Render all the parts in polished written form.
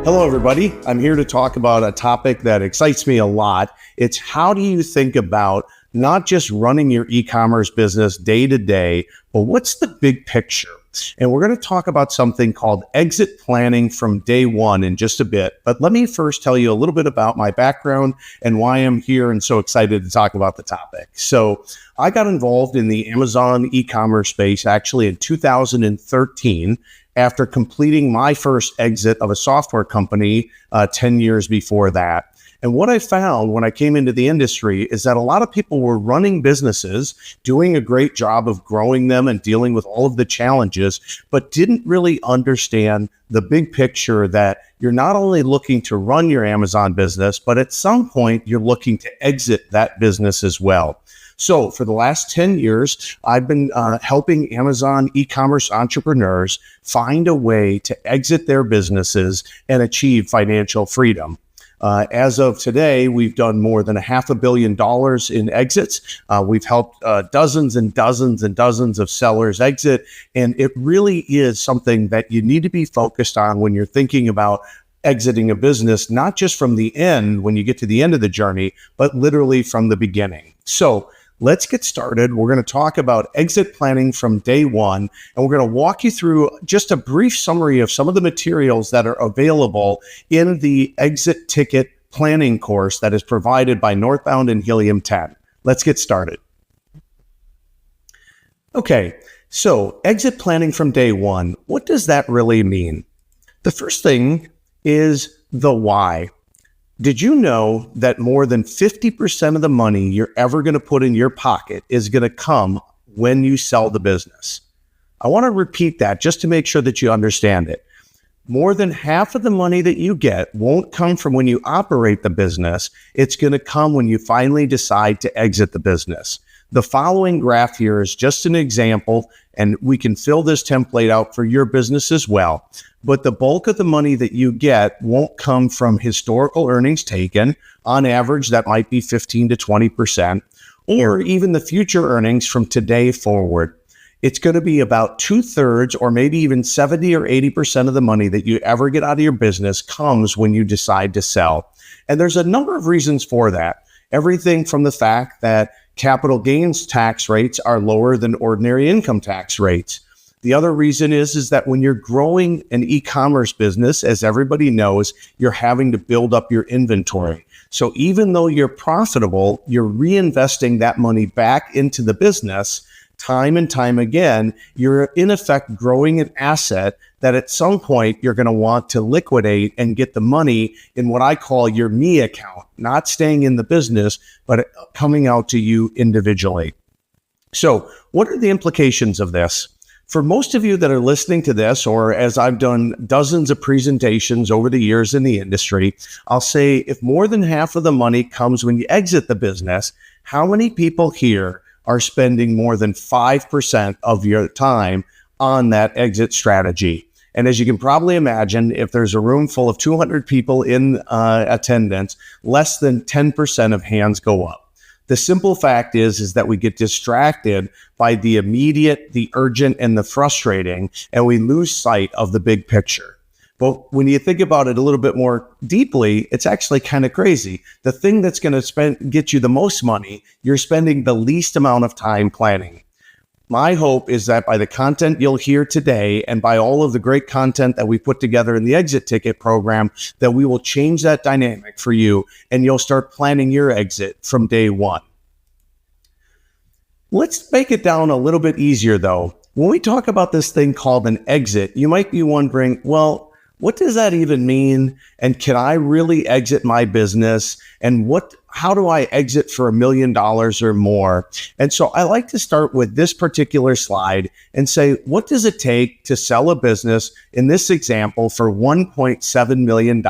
Hello, everybody. I'm here to talk about a topic that excites me a lot. It's how do you think about not just running your e-commerce business day to day, but what's the big picture? And we're going to talk about something called exit planning from day one in just a bit. But let me first tell you a little bit about my background and why I'm here and so excited to talk about the topic. So I got involved in the Amazon e-commerce space actually in 2013 after completing my first exit of a software company 10 years before that. And what I found when I came into the industry is that a lot of people were running businesses, doing a great job of growing them and dealing with all of the challenges, but didn't really understand the big picture that you're not only looking to run your Amazon business, but at some point you're looking to exit that business as well. So for the last 10 years, I've been helping Amazon e-commerce entrepreneurs find a way to exit their businesses and achieve financial freedom. As of today, we've done more than $500 million in exits. We've helped dozens and dozens and dozens of sellers exit. And it really is something that you need to be focused on when you're thinking about exiting a business, not just from the end when you get to the end of the journey, but literally from the beginning. So let's get started. We're going to talk about exit planning from day one, and we're going to walk you through just a brief summary of some of the materials that are available in the exit ticket planning course that is provided by Northbound and Helium 10. Let's get started. Okay, so exit planning from day one. What does that really mean? The first thing is the why. Did you know that more than 50% of the money you're ever going to put in your pocket is going to come when you sell the business? I want to repeat that just to make sure that you understand it. More than half of the money that you get won't come from when you operate the business. It's going to come when you finally decide to exit the business. The following graph here is just an example, and we can fill this template out for your business as well. But the bulk of the money that you get won't come from historical earnings taken. On average, that might be 15 to 20%, or even the future earnings from today forward. It's going to be about 2/3 or maybe even 70 or 80% of the money that you ever get out of your business comes when you decide to sell. And there's a number of reasons for that. Everything from the fact that capital gains tax rates are lower than ordinary income tax rates. The other reason is that when you're growing an e-commerce business, as everybody knows, you're having to build up your inventory. So even though you're profitable, you're reinvesting that money back into the business time and time again. You're in effect growing an asset that at some point you're going to want to liquidate and get the money in what I call your me account, not staying in the business, but coming out to you individually. So what are the implications of this? For most of you that are listening to this, or as I've done dozens of presentations over the years in the industry, I'll say if more than half of the money comes when you exit the business, how many people here are spending more than 5% of your time on that exit strategy? And as you can probably imagine, if there's a room full of 200 people in attendance, less than 10% of hands go up. The simple fact is that we get distracted by the immediate, the urgent, and the frustrating, and we lose sight of the big picture. But when you think about it a little bit more deeply, it's actually kind of crazy. The thing that's going to get you the most money, you're spending the least amount of time planning. My hope is that by the content you'll hear today and by all of the great content that we put together in the exit ticket program, that we will change that dynamic for you and you'll start planning your exit from day one. Let's make it down a little bit easier though. When we talk about this thing called an exit, you might be wondering, well, what does that even mean? And can I really exit my business? And how do I exit for $1 million or more? And so I like to start with this particular slide and say, what does it take to sell a business in this example for $1.7 million?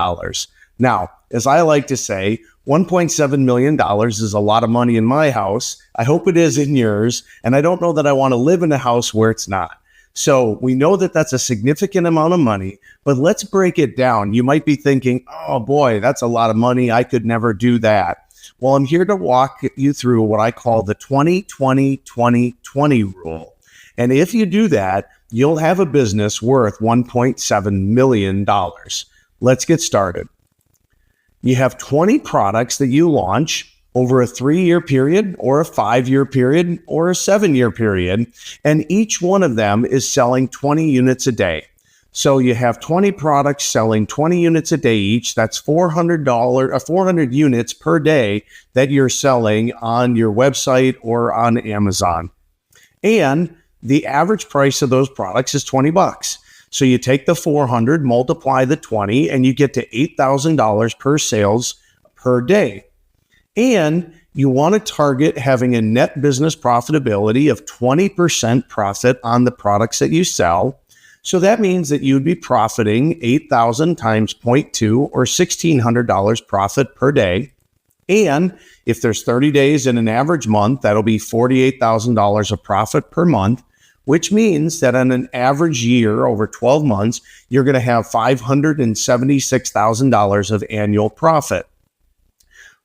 Now, as I like to say, $1.7 million is a lot of money in my house. I hope it is in yours. And I don't know that I want to live in a house where it's not. So we know that that's a significant amount of money, but let's break it down. You might be thinking, oh boy, that's a lot of money. I could never do that. Well, I'm here to walk you through what I call the 20-20-20-20 rule. And if you do that, you'll have a business worth $1.7 million. Let's get started. You have 20 products that you launch over a 3-year period or a 5-year period or a 7-year period, and each one of them is selling 20 units a day. So you have 20 products selling 20 units a day each. That's $400 units per day that you're selling on your website or on Amazon. And the average price of those products is $20. So you take the 400, multiply the 20, and you get to $8,000 per sales per day. And you want to target having a net business profitability of 20% profit on the products that you sell. So that means that you'd be profiting 8,000 times 0.2 or $1,600 profit per day. And if there's 30 days in an average month, that'll be $48,000 of profit per month, which means that on an average year over 12 months, you're going to have $576,000 of annual profit.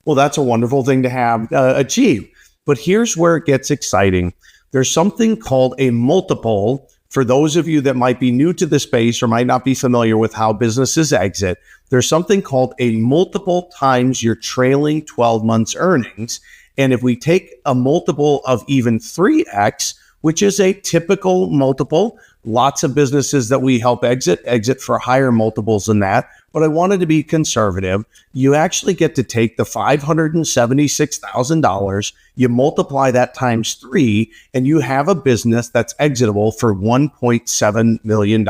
Well, that's a wonderful thing to have achieve. But here's where it gets exciting. There's something called a multiple. For those of you that might be new to the space or might not be familiar with how businesses exit, there's something called a multiple times your trailing 12 months earnings. And if we take a multiple of even 3x, which is a typical multiple, lots of businesses that we help exit for higher multiples than that. But I wanted to be conservative. You actually get to take the $576,000, you multiply that times 3, and you have a business that's exitable for $1.7 million.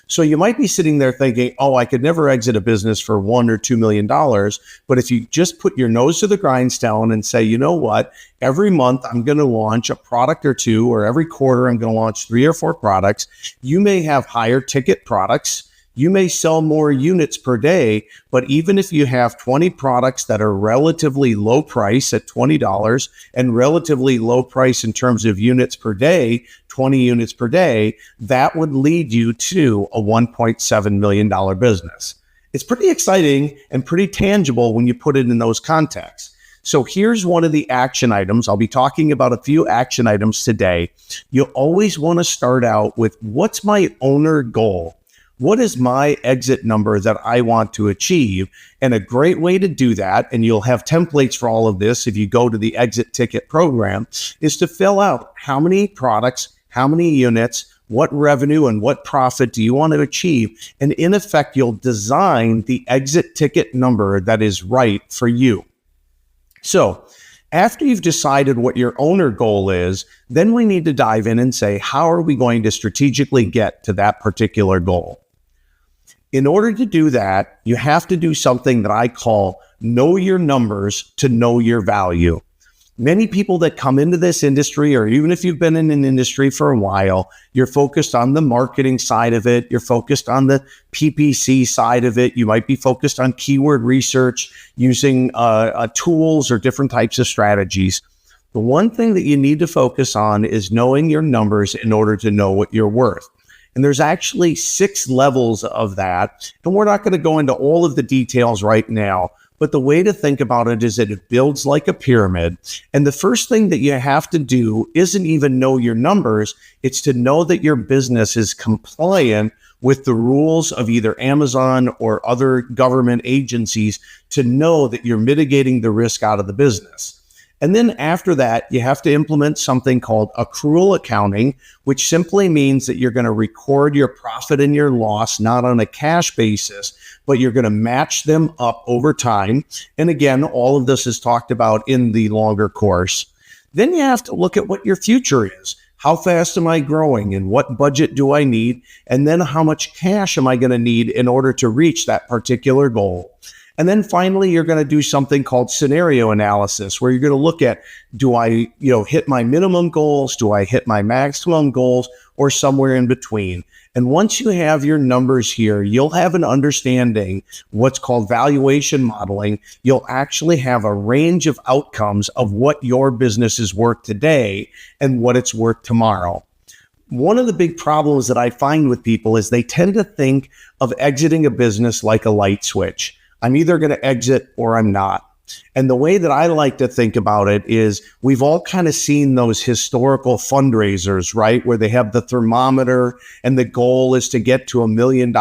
So you might be sitting there thinking, oh, I could never exit a business for $1 or $2 million. But if you just put your nose to the grindstone and say, you know what, every month I'm going to launch a product or two, or every quarter I'm going to launch 3 or 4 products, you may have higher ticket products. You may sell more units per day, but even if you have 20 products that are relatively low price at $20 and relatively low price in terms of units per day, 20 units per day, that would lead you to a $1.7 million business. It's pretty exciting and pretty tangible when you put it in those contexts. So here's one of the action items. I'll be talking about a few action items today. You always want to start out with, what's my owner goal? What is my exit number that I want to achieve? And a great way to do that, and you'll have templates for all of this if you go to the exit ticket program, is to fill out how many products, how many units, what revenue and what profit do you want to achieve? And in effect, you'll design the exit ticket number that is right for you. So after you've decided what your owner goal is, then we need to dive in and say, how are we going to strategically get to that particular goal? In order to do that, you have to do something that I call know your numbers to know your value. Many people that come into this industry, or even if you've been in an industry for a while, you're focused on the marketing side of it. You're focused on the PPC side of it. You might be focused on keyword research using tools or different types of strategies. The one thing that you need to focus on is knowing your numbers in order to know what you're worth. And there's actually 6 levels of that. And we're not going to go into all of the details right now. But the way to think about it is that it builds like a pyramid. And the first thing that you have to do isn't even know your numbers. It's to know that your business is compliant with the rules of either Amazon or other government agencies, to know that you're mitigating the risk out of the business. And then after that, you have to implement something called accrual accounting, which simply means that you're going to record your profit and your loss, not on a cash basis, but you're going to match them up over time. And again, all of this is talked about in the longer course. Then you have to look at what your future is. How fast am I growing, and what budget do I need? And then how much cash am I going to need in order to reach that particular goal? And then finally, you're going to do something called scenario analysis, where you're going to look at, do I, hit my minimum goals? Do I hit my maximum goals, or somewhere in between? And once you have your numbers here, you'll have an understanding, what's called valuation modeling. You'll actually have a range of outcomes of what your business is worth today and what it's worth tomorrow. One of the big problems that I find with people is they tend to think of exiting a business like a light switch. I'm either going to exit or I'm not. And the way that I like to think about it is we've all kind of seen those historical fundraisers, right? Where they have the thermometer and the goal is to get to $1 million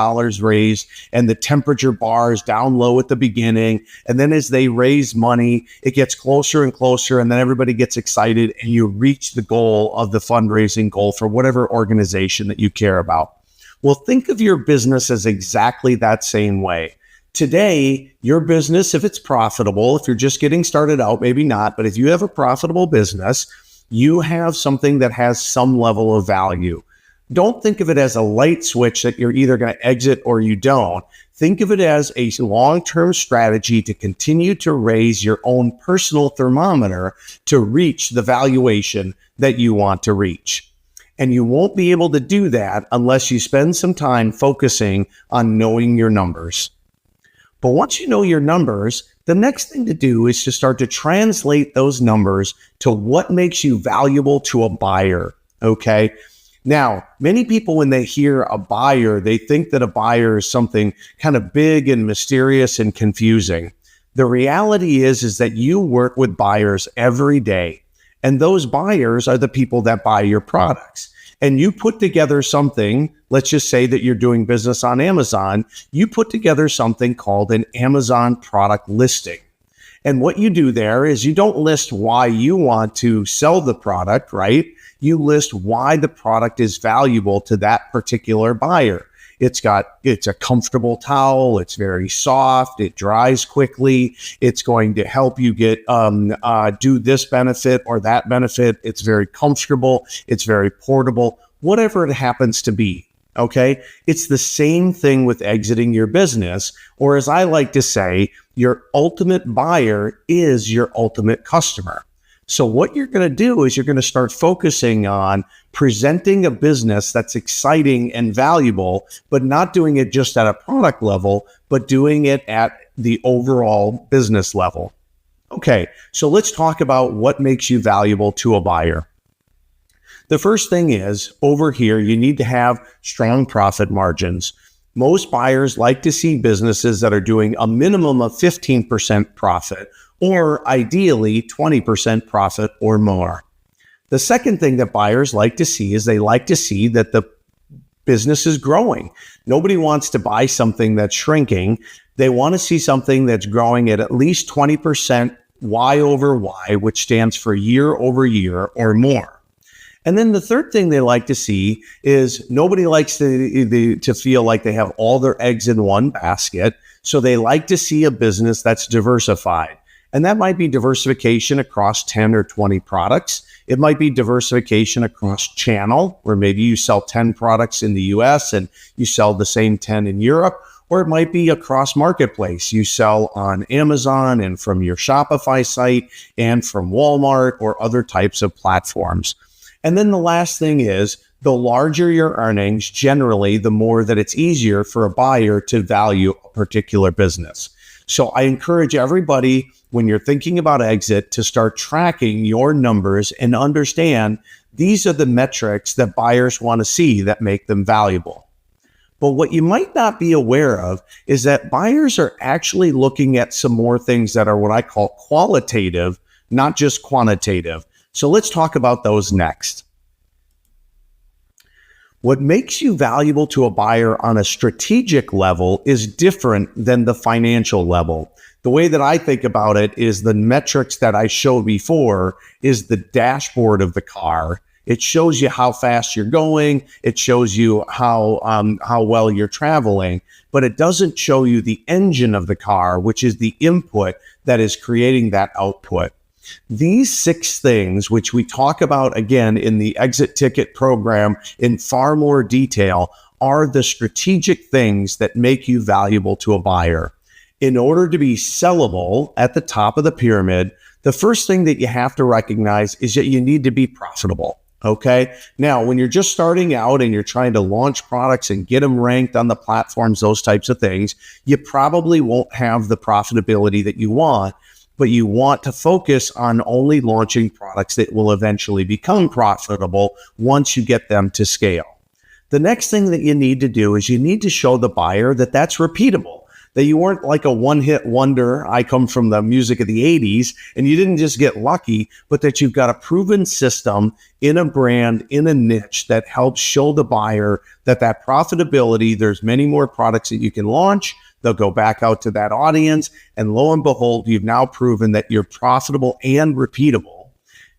raised and the temperature bar is down low at the beginning. And then as they raise money, it gets closer and closer. And then everybody gets excited and you reach the goal of the fundraising goal for whatever organization that you care about. Well, think of your business as exactly that same way. Today, your business, if it's profitable, if you're just getting started out, maybe not, but if you have a profitable business, you have something that has some level of value. Don't think of it as a light switch that you're either going to exit or you don't. Think of it as a long-term strategy to continue to raise your own personal thermometer to reach the valuation that you want to reach. And you won't be able to do that unless you spend some time focusing on knowing your numbers. But once you know your numbers, the next thing to do is to start to translate those numbers to what makes you valuable to a buyer, okay? Now, many people, when they hear a buyer, they think that a buyer is something kind of big and mysterious and confusing. The reality is that you work with buyers every day, and those buyers are the people that buy your products. And you put together something, let's just say that you're doing business on Amazon, you put together something called an Amazon product listing. And what you do there is you don't list why you want to sell the product, right? You list why the product is valuable to that particular buyer. It's a comfortable towel. It's very soft. It dries quickly. It's going to help you get do this benefit or that benefit. It's very comfortable. It's very portable, whatever it happens to be. Okay. It's the same thing with exiting your business, or as I like to say, your ultimate buyer is your ultimate customer. So what you're going to do is you're going to start focusing on presenting a business that's exciting and valuable, but not doing it just at a product level, but doing it at the overall business level. Okay, so let's talk about what makes you valuable to a buyer. The first thing is, over here, you need to have strong profit margins. Most buyers like to see businesses that are doing a minimum of 15% profit, or ideally 20% profit or more. The second thing that buyers like to see is they like to see that the business is growing. Nobody wants to buy something that's shrinking. They want to see something that's growing at least 20% Y over Y, which stands for year over year or more. And then the third thing they like to see is nobody likes to feel like they have all their eggs in one basket. So they like to see a business that's diversified. And that might be diversification across 10 or 20 products. It might be diversification across channel, where maybe you sell 10 products in the US and you sell the same 10 in Europe. Or it might be across marketplace. You sell on Amazon and from your Shopify site and from Walmart or other types of platforms. And then the last thing is, the larger your earnings, generally, the more that it's easier for a buyer to value a particular business. So I encourage everybody, when you're thinking about exit, to start tracking your numbers and understand these are the metrics that buyers want to see that make them valuable. But what you might not be aware of is that buyers are actually looking at some more things that are what I call qualitative, not just quantitative. So let's talk about those next. What makes you valuable to a buyer on a strategic level is different than the financial level. The way that I think about it is the metrics that I showed before is the dashboard of the car. It shows you how fast you're going. It shows you how well you're traveling, but it doesn't show you the engine of the car, which is the input that is creating that output. These 6 things, which we talk about again in the exit ticket program in far more detail, are the strategic things that make you valuable to a buyer. In order to be sellable at the top of the pyramid, the first thing that you have to recognize is that you need to be profitable. Okay. Now, when you're just starting out and you're trying to launch products and get them ranked on the platforms, those types of things, you probably won't have the profitability that you want. But you want to focus on only launching products that will eventually become profitable once you get them to scale. The next thing that you need to do is you need to show the buyer that that's repeatable, that you weren't like a one-hit wonder. I come from the music of the 80s, and you didn't just get lucky, but that you've got a proven system in a brand, in a niche that helps show the buyer that profitability, there's many more products that you can launch. They'll go back out to that audience, and lo and behold, you've now proven that you're profitable and repeatable.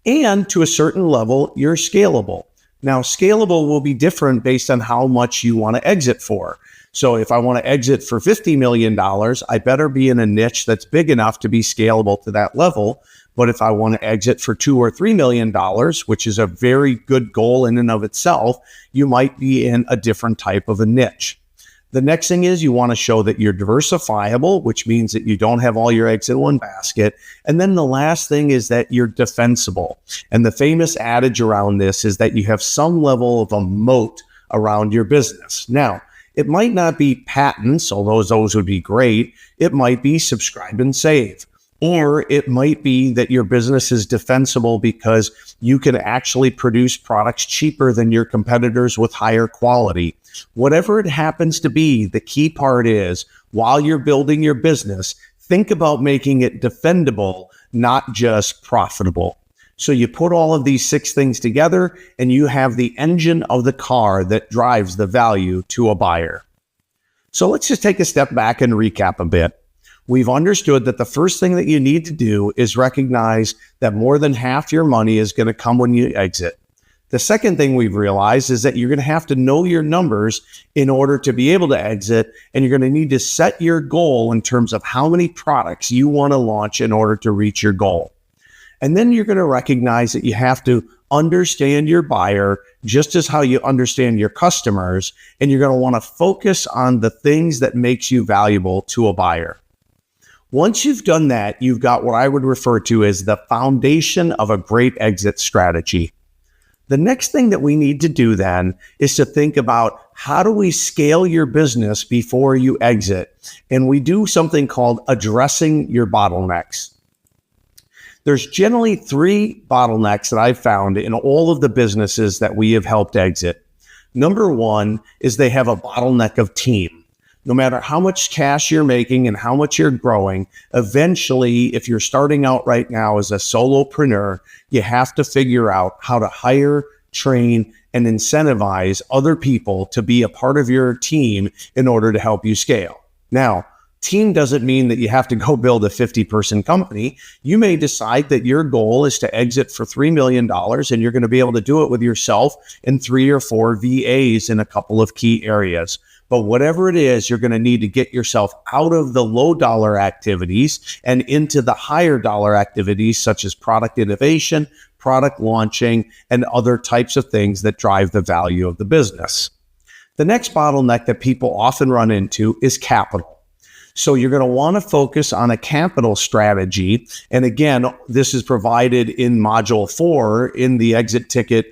And to a certain level, you're scalable. Now, scalable will be different based on how much you want to exit for. So if I want to exit for $50 million, I better be in a niche that's big enough to be scalable to that level. But if I want to exit for $2 or $3 million, which is a very good goal in and of itself, you might be in a different type of a niche. The next thing is you want to show that you're diversifiable, which means that you don't have all your eggs in one basket. And then the last thing is that you're defensible. And the famous adage around this is that you have some level of a moat around your business. Now, it might not be patents, although those would be great. It might be subscribe and save. Or it might be that your business is defensible because you can actually produce products cheaper than your competitors with higher quality. Whatever it happens to be, the key part is while you're building your business, think about making it defendable, not just profitable. So you put all of these 6 things together and you have the engine of the car that drives the value to a buyer. So let's just take a step back and recap a bit. We've understood that the first thing that you need to do is recognize that more than half your money is going to come when you exit. The second thing we've realized is that you're going to have to know your numbers in order to be able to exit, and you're going to need to set your goal in terms of how many products you want to launch in order to reach your goal. And then you're going to recognize that you have to understand your buyer just as how you understand your customers, and you're going to want to focus on the things that makes you valuable to a buyer. Once you've done that, you've got what I would refer to as the foundation of a great exit strategy. The next thing that we need to do then is to think about how do we scale your business before you exit? And we do something called addressing your bottlenecks. There's generally 3 bottlenecks that I've found in all of the businesses that we have helped exit. Number 1 is they have a bottleneck of team. No matter how much cash you're making and how much you're growing, eventually, if you're starting out right now as a solopreneur, you have to figure out how to hire, train, and incentivize other people to be a part of your team in order to help you scale. Now, team doesn't mean that you have to go build a 50-person company. You may decide that your goal is to exit for $3 million and you're going to be able to do it with yourself and 3 or 4 VAs in a couple of key areas. But whatever it is, you're going to need to get yourself out of the low dollar activities and into the higher dollar activities such as product innovation, product launching, and other types of things that drive the value of the business. The next bottleneck that people often run into is capital. So you're going to want to focus on a capital strategy. And again, this is provided in module 4 in the exit ticket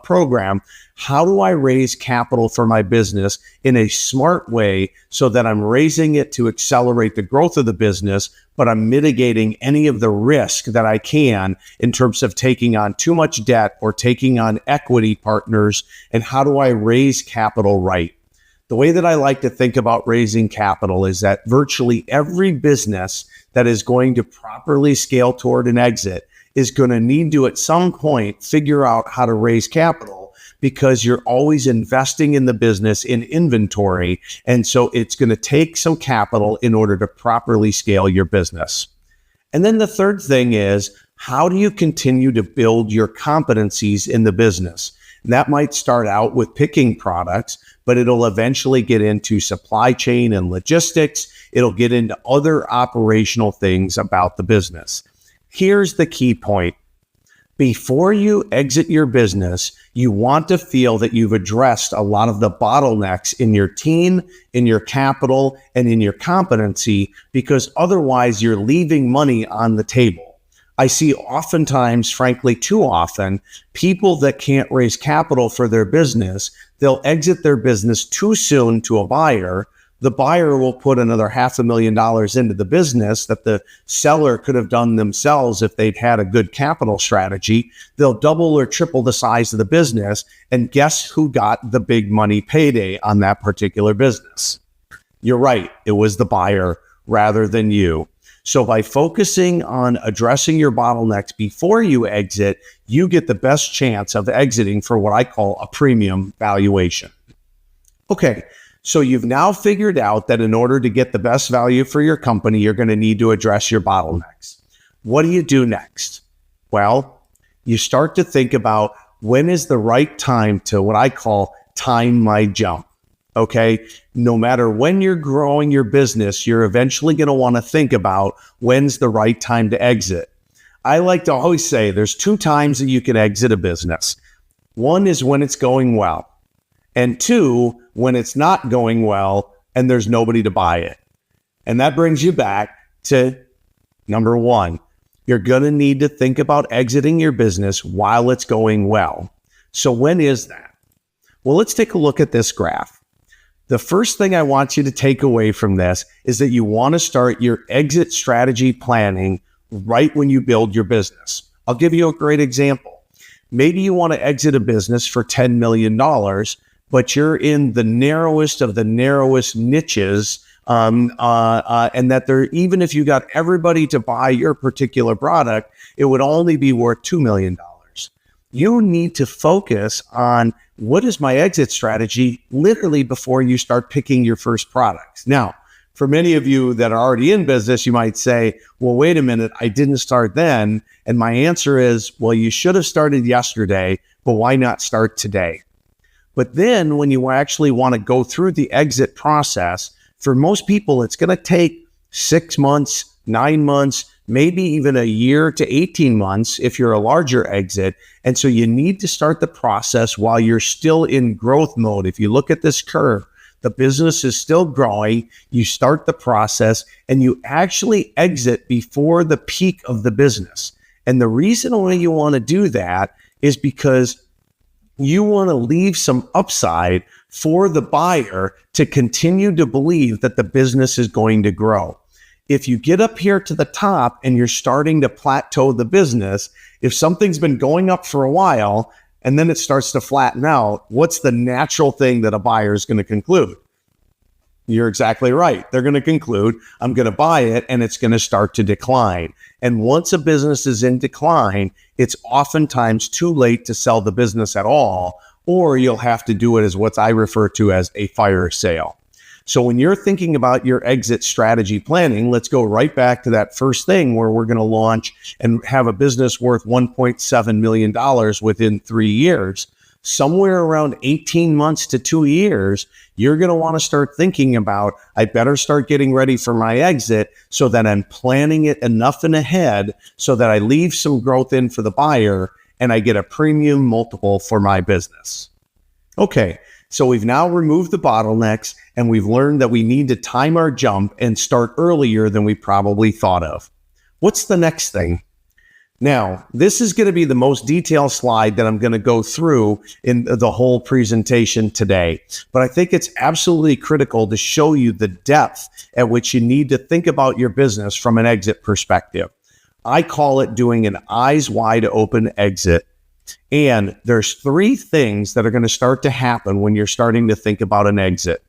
program. How do I raise capital for my business in a smart way so that I'm raising it to accelerate the growth of the business, but I'm mitigating any of the risk that I can in terms of taking on too much debt or taking on equity partners? And how do I raise capital right? The way that I like to think about raising capital is that virtually every business that is going to properly scale toward an exit is going to need to, at some point, figure out how to raise capital because you're always investing in the business in inventory. And so it's going to take some capital in order to properly scale your business. And then the third thing is, how do you continue to build your competencies in the business? And that might start out with picking products, but it'll eventually get into supply chain and logistics. It'll get into other operational things about the business. Here's the key point. Before you exit your business, you want to feel that you've addressed a lot of the bottlenecks in your team, in your capital, and in your competency, because otherwise you're leaving money on the table. I see oftentimes, frankly, too often, people that can't raise capital for their business, they'll exit their business too soon to a buyer. The buyer will put another $500,000 into the business that the seller could have done themselves if they'd had a good capital strategy. They'll double or triple the size of the business, and guess who got the big money payday on that particular business? You're right. It was the buyer rather than you. So by focusing on addressing your bottlenecks before you exit, you get the best chance of exiting for what I call a premium valuation. Okay, so you've now figured out that in order to get the best value for your company, you're going to need to address your bottlenecks. What do you do next? Well, you start to think about when is the right time to what I call time my jump. Okay, no matter when you're growing your business, you're eventually going to want to think about when's the right time to exit. I like to always say there's 2 times that you can exit a business. One is when it's going well, and 2, when it's not going well and there's nobody to buy it. And that brings you back to number 1. You're going to need to think about exiting your business while it's going well. So when is that? Well, let's take a look at this graph. The first thing I want you to take away from this is that you want to start your exit strategy planning right when you build your business. I'll give you a great example. Maybe you want to exit a business for $10 million, but you're in the narrowest of the narrowest niches, and that there, even if you got everybody to buy your particular product, it would only be worth $2 million. You need to focus on what is my exit strategy literally before you start picking your first products. Now, for many of you that are already in business, you might say, well, wait a minute, I didn't start then. And my answer is, well, you should have started yesterday, but why not start today? But then when you actually want to go through the exit process, for most people, it's going to take 6 months, 9 months, maybe even a year to 18 months if you're a larger exit. And so you need to start the process while you're still in growth mode. If you look at this curve, the business is still growing. You start the process and you actually exit before the peak of the business. And the reason why you want to do that is because you want to leave some upside for the buyer to continue to believe that the business is going to grow. If you get up here to the top and you're starting to plateau the business, if something's been going up for a while and then it starts to flatten out, what's the natural thing that a buyer is going to conclude? You're exactly right. They're going to conclude, I'm going to buy it and it's going to start to decline. And once a business is in decline, it's oftentimes too late to sell the business at all, or you'll have to do it as what I refer to as a fire sale. So when you're thinking about your exit strategy planning, let's go right back to that first thing where we're going to launch and have a business worth $1.7 million within 3 years. Somewhere around 18 months to 2 years, you're going to want to start thinking about, I better start getting ready for my exit so that I'm planning it enough in ahead so that I leave some growth in for the buyer and I get a premium multiple for my business. Okay. So we've now removed the bottlenecks and we've learned that we need to time our jump and start earlier than we probably thought of. What's the next thing? Now, this is going to be the most detailed slide that I'm going to go through in the whole presentation today. But I think it's absolutely critical to show you the depth at which you need to think about your business from an exit perspective. I call it doing an eyes wide open exit. And there's 3 things that are going to start to happen when you're starting to think about an exit.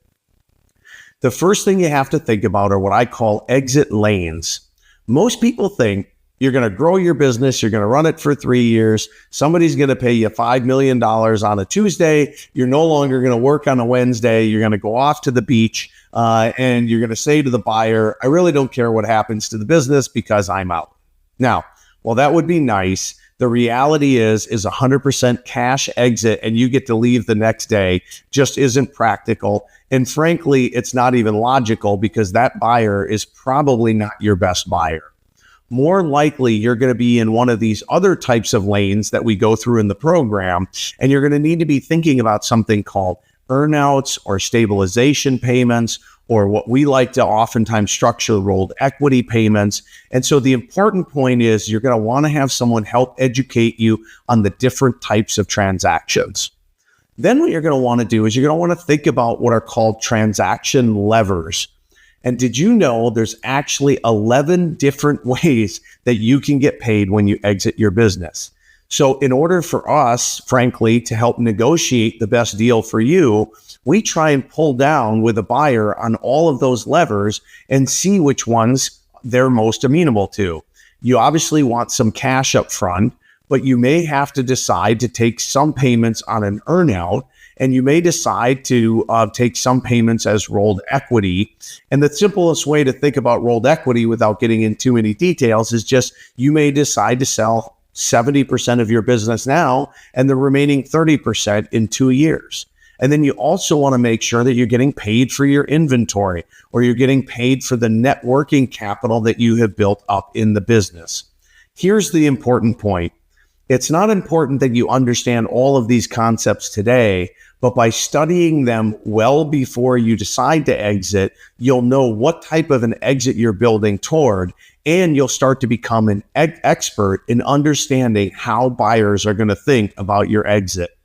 The first thing you have to think about are what I call exit lanes. Most people think you're going to grow your business, you're going to run it for 3 years, somebody's going to pay you $5 million on a Tuesday, you're no longer going to work on a Wednesday, you're going to go off to the beach, and you're going to say to the buyer, I really don't care what happens to the business because I'm out. Now, well, that would be nice. The reality is 100% cash exit and you get to leave the next day just isn't practical. And frankly, it's not even logical because that buyer is probably not your best buyer. More likely, you're going to be in one of these other types of lanes that we go through in the program, and you're going to need to be thinking about something called earnouts or stabilization payments, or what we like to oftentimes structure rolled equity payments. And so the important point is you're going to want to have someone help educate you on the different types of transactions. Then what you're going to want to do is you're going to want to think about what are called transaction levers. And did you know there's actually 11 different ways that you can get paid when you exit your business? So in order for us, frankly, to help negotiate the best deal for you, we try and pull down with a buyer on all of those levers and see which ones they're most amenable to. You obviously want some cash up front, but you may have to decide to take some payments on an earnout, and you may decide to take some payments as rolled equity. And the simplest way to think about rolled equity without getting into too many details is just you may decide to sell 70% of your business now and the remaining 30% in 2 years. And then you also want to make sure that you're getting paid for your inventory, or you're getting paid for the net working capital that you have built up in the business. Here's the important point. It's not important that you understand all of these concepts today, but by studying them well before you decide to exit, you'll know what type of an exit you're building toward, and you'll start to become an expert in understanding how buyers are going to think about your exit.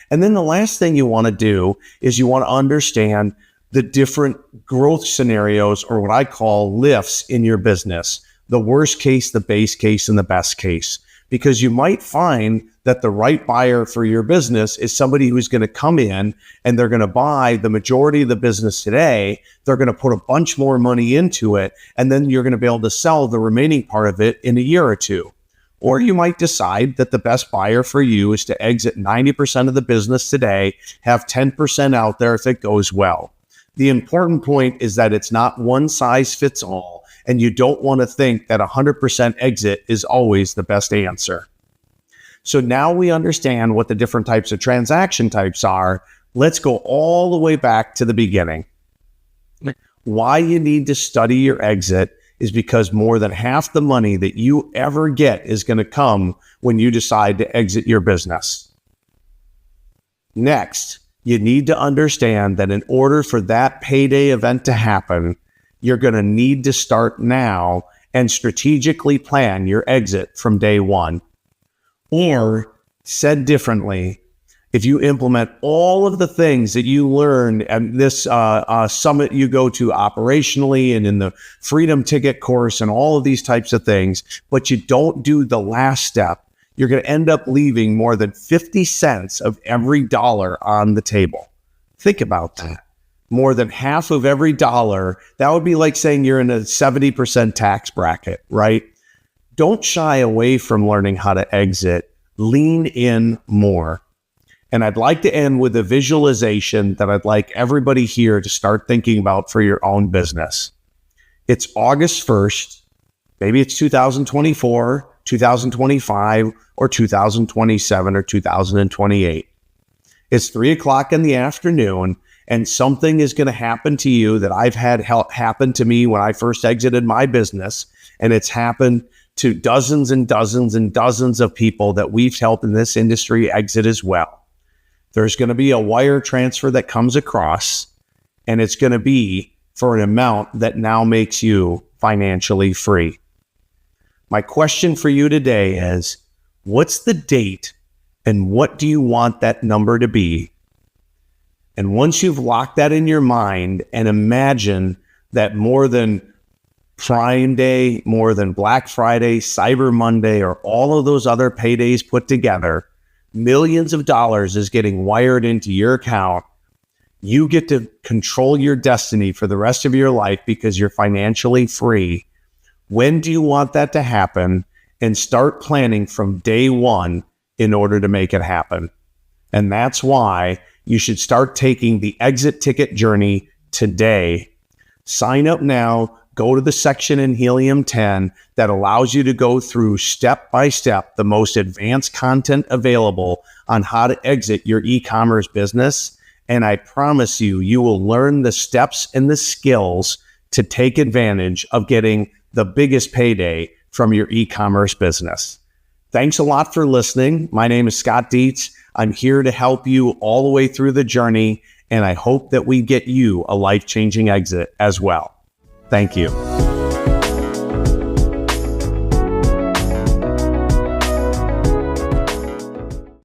And then the last thing you want to do is you want to understand the different growth scenarios, or what I call lifts in your business, the worst case, the base case, and the best case. Because you might find that the right buyer for your business is somebody who's going to come in and they're going to buy the majority of the business today. They're going to put a bunch more money into it, and then you're going to be able to sell the remaining part of it in a year or two. Or you might decide that the best buyer for you is to exit 90% of the business today, have 10% out there if it goes well. The important point is that it's not one size fits all. And you don't want to think that 100% exit is always the best answer. So now we understand what the different types of transaction types are. Let's go all the way back to the beginning. Why you need to study your exit is because more than half the money that you ever get is going to come when you decide to exit your business. Next, you need to understand that in order for that payday event to happen, you're going to need to start now and strategically plan your exit from day one. Or, said differently, if you implement all of the things that you learned at this summit you go to operationally and in the Freedom Ticket course and all of these types of things, but you don't do the last step, you're going to end up leaving more than 50 cents of every dollar on the table. Think about that. More than half of every dollar. That would be like saying you're in a 70% tax bracket, right? Don't shy away from learning how to exit. Lean in more. And I'd like to end with a visualization that I'd like everybody here to start thinking about for your own business. It's August 1st. Maybe it's 2024, 2025, or 2027, or 2028. It's 3:00 in the afternoon. And something is going to happen to you that I've had happen to me when I first exited my business. And it's happened to dozens and dozens and dozens of people that we've helped in this industry exit as well. There's going to be a wire transfer that comes across, and it's going to be for an amount that now makes you financially free. My question for you today is, what's the date and what do you want that number to be? And once you've locked that in your mind and imagine that more than Prime Day, more than Black Friday, Cyber Monday, or all of those other paydays put together, millions of dollars is getting wired into your account. You get to control your destiny for the rest of your life because you're financially free. When do you want that to happen? And start planning from day one in order to make it happen. And that's why you should start taking the exit ticket journey today. Sign up now. Go to the section in Helium 10 that allows you to go through step by step the most advanced content available on how to exit your e-commerce business. And I promise you, you will learn the steps and the skills to take advantage of getting the biggest payday from your e-commerce business. Thanks a lot for listening. My name is Scott Dietz. I'm here to help you all the way through the journey, and I hope that we get you a life-changing exit as well. Thank you.